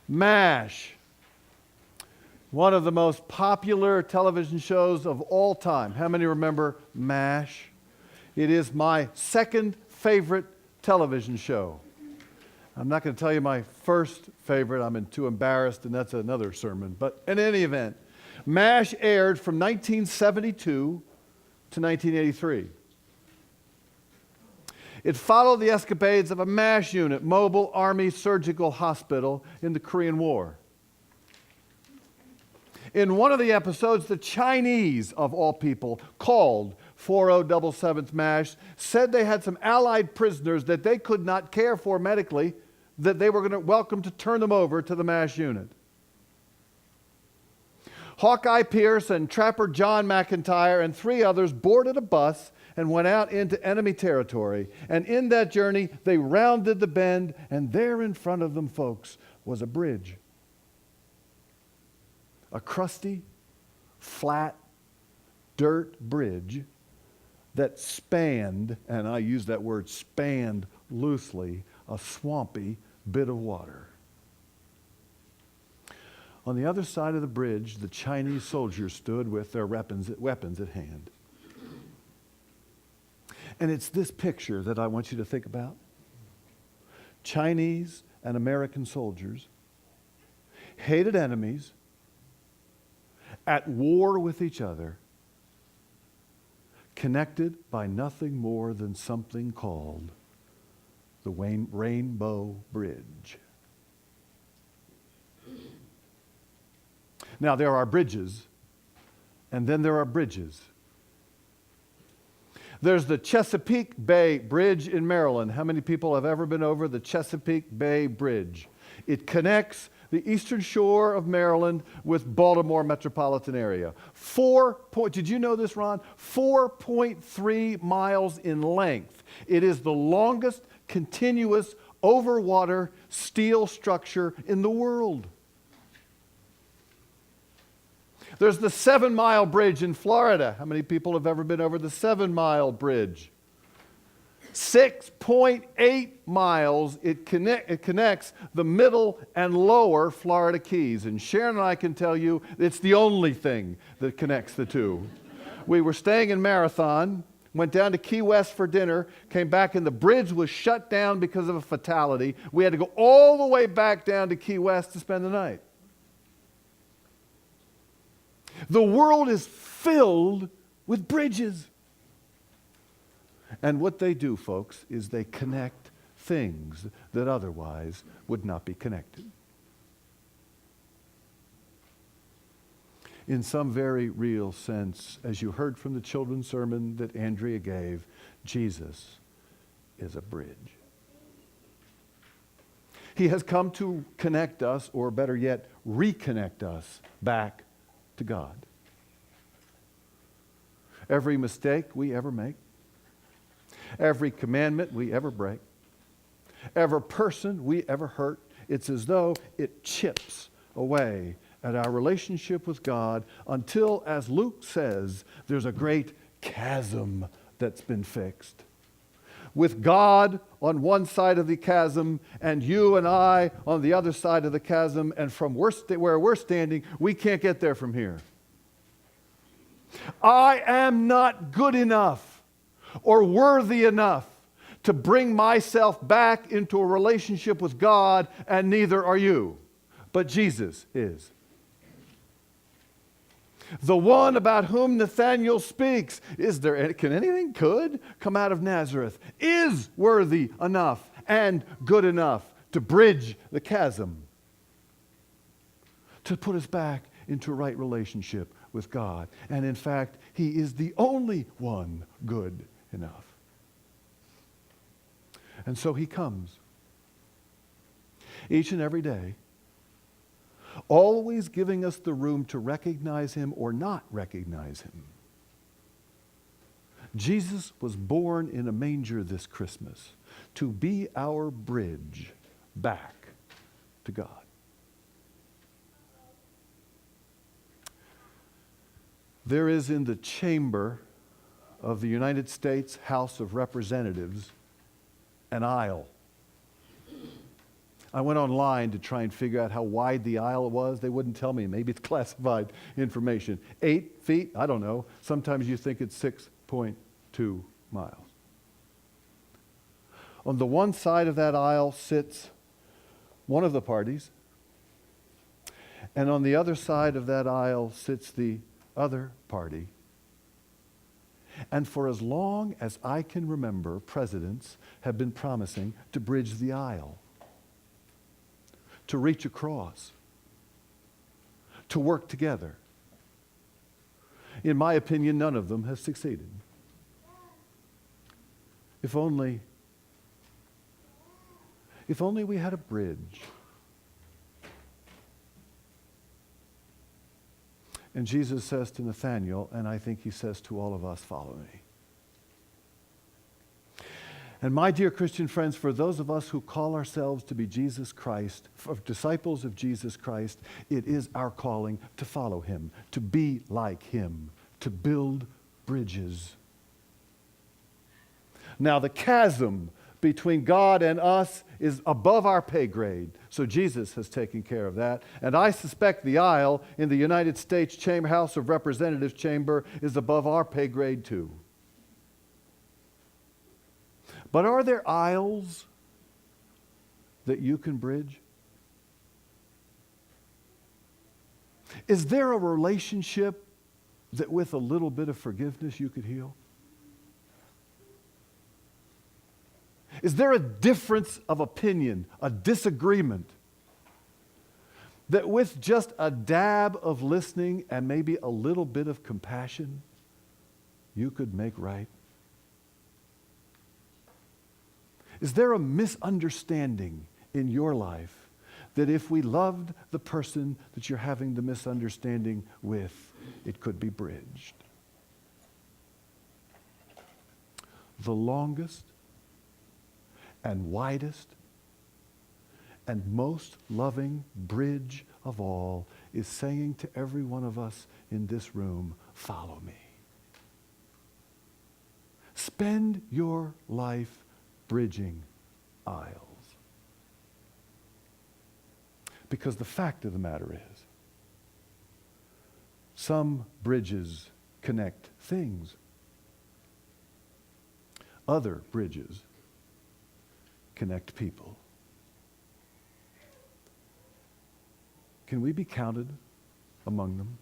MASH, one of the most popular television shows of all time. How many remember MASH? It is my second favorite television show. I'm not going to tell you my first favorite. I'm too embarrassed, and that's another sermon. But in any event, MASH aired from 1972 to 1983. It followed the escapades of a MASH unit, Mobile Army Surgical Hospital, in the Korean War. In one of the episodes, the Chinese, of all people, called 4077th MASH, said they had some Allied prisoners that they could not care for medically, that they were going to welcome to turn them over to the MASH unit. Hawkeye Pierce and Trapper John McIntyre and 3 others boarded a bus and went out into enemy territory. And in that journey, they rounded the bend, and there in front of them, folks, was a bridge. A crusty, flat, dirt bridge that spanned, and I use that word spanned loosely, a swampy bit of water. On the other side of the bridge, the Chinese soldiers stood with their weapons at hand. And it's this picture that I want you to think about. Chinese and American soldiers, hated enemies, at war with each other, connected by nothing more than something called the Rainbow Bridge. Now, there are bridges, and then there are bridges. There's the Chesapeake Bay Bridge in Maryland. How many people have ever been over the Chesapeake Bay Bridge? It connects the eastern shore of Maryland with Baltimore metropolitan area. Did you know this, Ron? 4.3 miles in length. It is the longest continuous overwater steel structure in the world. There's the 7-mile bridge in Florida. How many people have ever been over the 7-mile bridge? 6.8 miles. It connects the middle and lower Florida Keys. And Sharon and I can tell you it's the only thing that connects the two. We were staying in Marathon, went down to Key West for dinner, came back, and the bridge was shut down because of a fatality. We had to go all the way back down to Key West to spend the night. The world is filled with bridges. And what they do, folks, is they connect things that otherwise would not be connected. In some very real sense, as you heard from the children's sermon that Andrea gave, Jesus is a bridge. He has come to connect us, or better yet, reconnect us back to God. Every mistake we ever make, every commandment we ever break, every person we ever hurt, it's as though it chips away at our relationship with God until, as Luke says, there's a great chasm that's been fixed. With God on one side of the chasm and you and I on the other side of the chasm, and from where we're standing, we can't get there from here. I am not good enough or worthy enough to bring myself back into a relationship with God, and neither are you. But Jesus is. The one about whom Nathanael speaks, can anything good come out of Nazareth, is worthy enough and good enough to bridge the chasm, to put us back into a right relationship with God. And in fact, He is the only one good enough. And so He comes each and every day, always giving us the room to recognize Him or not recognize Him. Jesus was born in a manger this Christmas to be our bridge back to God. There is in the chamber of the United States House of Representatives an aisle. I went online to try and figure out how wide the aisle was. They wouldn't tell me. Maybe it's classified information. 8 feet? I don't know. Sometimes you think it's 6.2 miles. On the one side of that aisle sits one of the parties, and on the other side of that aisle sits the other party. And for as long as I can remember, presidents have been promising to bridge the aisle, to reach across, to work together. In my opinion, none of them have succeeded. If only we had a bridge. And Jesus says to Nathanael, and I think he says to all of us, follow me. And my dear Christian friends, for those of us who call ourselves to be Jesus Christ, for disciples of Jesus Christ, it is our calling to follow him, to be like him, to build bridges. Now the chasm between God and us is above our pay grade. So Jesus has taken care of that. And I suspect the aisle in the United States House of Representatives chamber is above our pay grade too. But are there aisles that you can bridge? Is there a relationship that with a little bit of forgiveness you could heal? Is there a difference of opinion, a disagreement, that with just a dab of listening and maybe a little bit of compassion, you could make right? Is there a misunderstanding in your life that if we loved the person that you're having the misunderstanding with, it could be bridged? The longest and widest and most loving bridge of all is saying to every one of us in this room, follow me. Spend your life bridging aisles. Because the fact of the matter is, some bridges connect things. Other bridges connect people. Can we be counted among them?